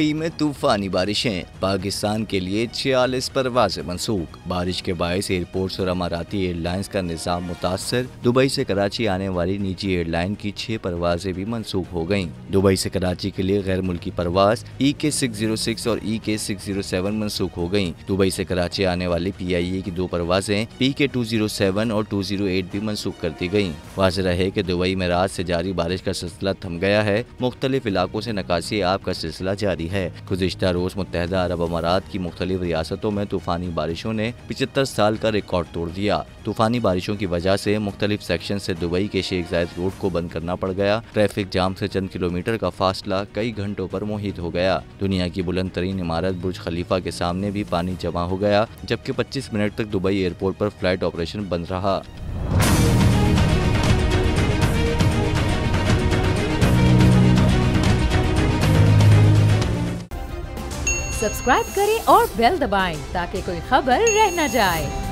Dubai में तूफानी बारिशें, पाकिस्तान के लिए 46 परवाजें मनसूख। बारिश के बायस एयरपोर्ट्स और अमाराती एयरलाइंस का निज़ाम मुतासर। दुबई से कराची आने वाली निजी एयरलाइन की 6 परवाजें भी मनसूख हो गयीं। दुबई से कराची के लिए गैर मुल्की परवाज EK606 और EK607 मनसूख हो गयीं। दुबई से कराची आने वाली PIA की 2 परवाजें PK207 और 208 भी मनसूख कर दी गयीं। वाज़ेह है कि दुबई में रात से जारी बारिश का सिलसिला थम गया है। मुख्तलिफ इलाकों से नकासी आब का सिलसिला जारी है। गुज़िश्ता रोज मुत्तहदा अरब अमारात की मुख्तलिफ रियासतों में तूफानी बारिशों ने 75 साल का रिकॉर्ड तोड़ दिया। तूफानी बारिशों की वजह से मुख्तलिफ सेक्शन से दुबई के शेख जायद रोड को बंद करना पड़ गया। ट्रैफिक जाम से चंद किलोमीटर का फासला कई घंटों पर मुहित हो गया। दुनिया की बुलंद तरीन इमारत बुर्ज खलीफा के सामने भी पानी जमा हो गया, जबकि 25 मिनट तक दुबई एयरपोर्ट पर फ्लाइट ऑपरेशन बंद रहा। सब्सक्राइब करें और बेल दबाएं ताकि कोई खबर रह न जाए।